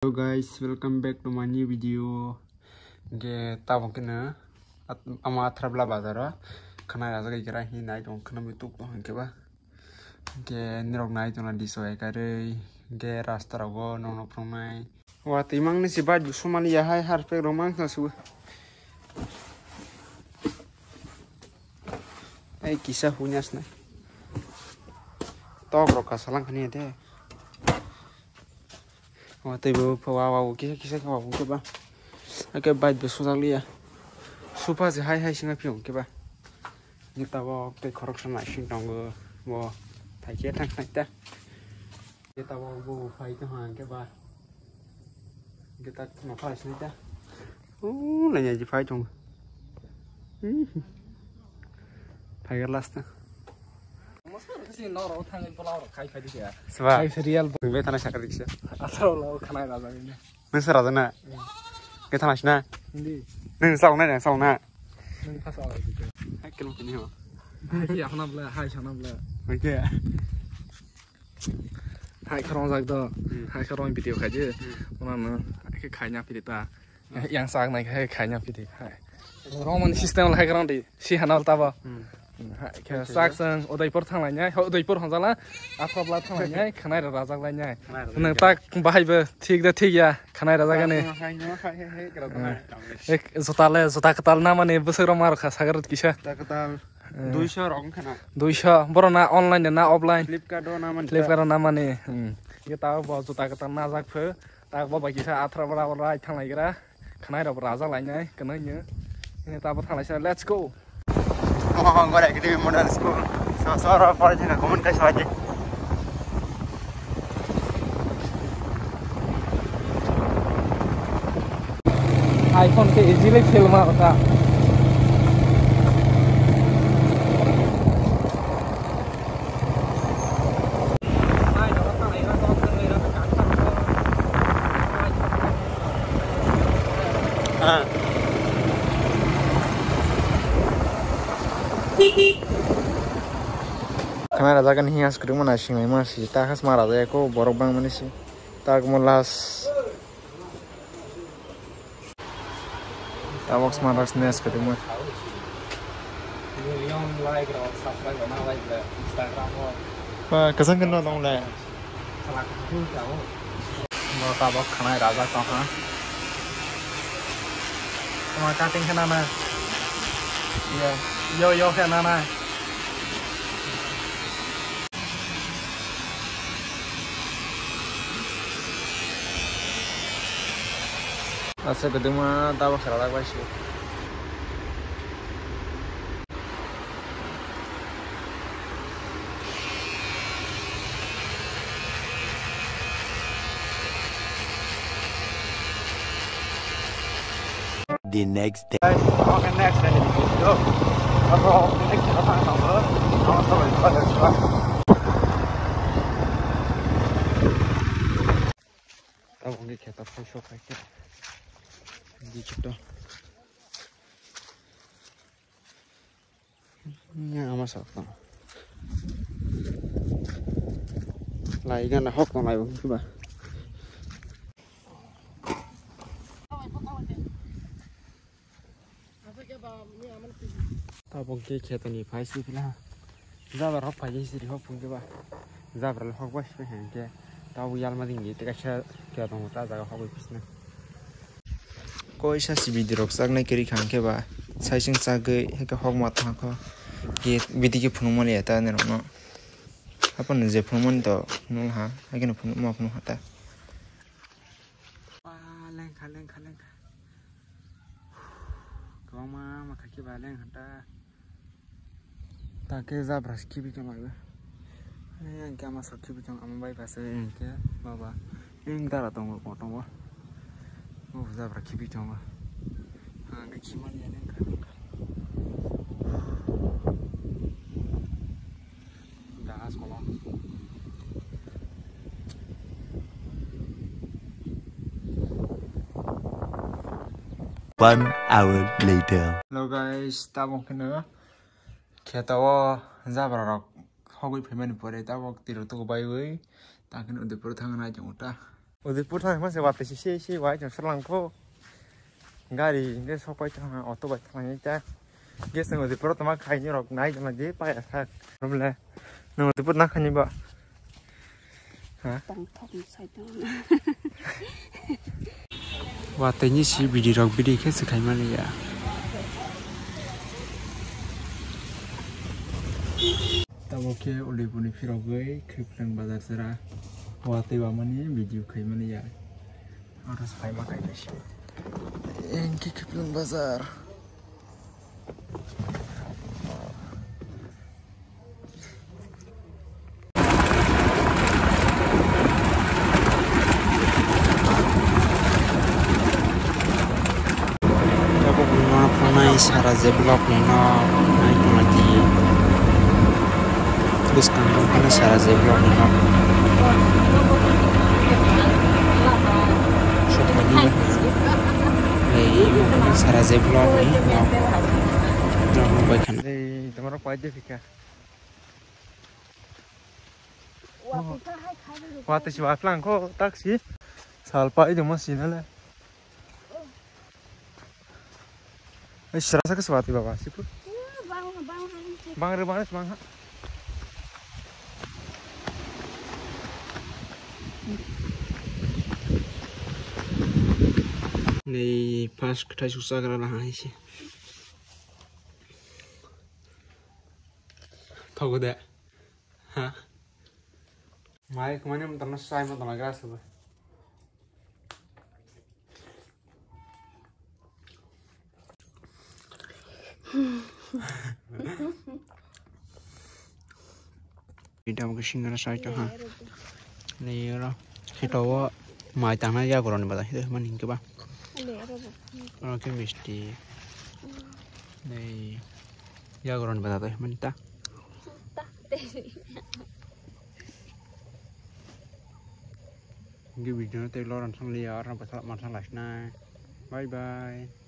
Hello guys, welcome back to my new video. Tabong kena ama atrabla bazara khana raja kai kira hi nai dong khana mituk dong ke ba nirok nai dong na disoy kare rasta rago nong promai wa timang ni siba jusumali ya hai har pe romang na su ai kisah hunyas na tok ro kasalang khani de wa tebo pawa kisah kawa ke ba cái bài về số giáo lia số ba thì hai sinh cái phiền cái ba như tao vào cái correction lại sinh trong vô thay chết thằng này ta cái tao vào vô phải cái hàng cái ba cái ta nó phải sinh ta là nhà gì phải trong phải cái last ta Sebab serial gue tanah sakit sih. Asal lo kenal aja ini. Mesra aja na. Cái thằng này nè, nâng sau này nè, sau nè, nâng phát sau này kìa, hai cái lông cái nào, hai cái áo nằm là hai cháu nằm là, mấy cái, hai cái rong rạc đó, hai cái rong bị tiêu khai chứ, còn nó cái khai nháp bị ta, yang sang này cái khai nháp bị khai, rong mình system là hai cái rong đi, si hà nào ta vào. Cái xác sang ở đây bớt thằng này nhá, ở đây bớt thằng ra áp là thằng này nhá, khán này là ra lại nhá, nên ta bài về thiệt ya, khán này ra cái này, zota ketal nama nih besar ramar khas agar kisah. Zota ketal 200 rong khana. 200, baru na online dan na offline. Flipkart nama nih, kita bawa zota ketal nazak pe, tak bawa kisah atra berawal thang lagi kira, khán này là ra lại nhá, cái này nhá, ini ta bắt thang lại let's go. Gue lagi di modal school. Suara apa aja nggak komunikasi aja. iPhone ke easily film apa? Karena ada kan hias kedua mana sih memang sih tak khas marah ya kok borok bang mana sih tak mulas tak box marah snes kedua pak kesan kena dong le mau tak box kena raja kau ha sama cutting kena mana iya yo kena mana Asa kedua tahu salah apa sih? The next day. Okay, next day di video. Kalau next kita tanya sama, sama itu ada siapa? Tahu nggak kita foto kayak di situ. Ini ama sakta. Lagi kan hok nang lain coba. Tahu nggak kita ni file sih lah. Zabar hok file sih hok pun coba. Zabar hok bos pengen tahu yal mading gitu kasih kita tahu tak jaga hok bisnya. Koi sa si video rok sak nai keri khang ke ba sai sing sa ge he ka hok ma ta ko ge bidi ke phunu mo le ta ne no apon je phunu mon to no ha ha ke no phunu ma phunu ha ta leng kha kau ma kaki ba leng hata ta ke za brush ki bi jama ba yang ke ma sok ki bi jama am bai pa se ke baba ing dara tong ko tong wa Oh, zabra kibi toma. Ang kiman yan ang das kolong. 1 hour later. Hello guys, tabong kena kita wa zabra rok hogoi payment pore tabok tiro to bai wei ta ken ude pur thang na jong ta 어디 부산 먼저 왔듯이 시시 와 좀 설랑고 가리 이제 속바이 타나 오토바이 타나 이제 게스 어디 부러도 막 가이니로 나이 좀 나지 빠야 사 그럼래 너 어디 부나 가니 봐 왔더니 시 비디로 비디 캐스 가이만이야 오케이 올리브니 필요해 크립랑 바다스라 와테 와마니 비디오 가이만이야 harus pakai makai deh yang Kipling Bazar aku punya pernah isyarat zeblok nino naik lagi terus kan pernah isyarat zeblok nino सारा जेब्लॉग नहीं ना मोबाइल खाना ये तुम्हारा पाँच फिका वाते शिवा फ्लांग को taksi salpa itu masih nala serasa kesewati bapak sih pun bang rebanes bang nih pas kita susah karena hanya sih tahu deh hah mai kemana menternak saya mau tenaga gas apa tidak mungkin singgah saya cah nih lah kita wa mai tanah ya koron nih itu mana hingga bang oke misti nih ya koron pada tuh mentah ini video nanti lo langsung lihat apa masalah nah bye bye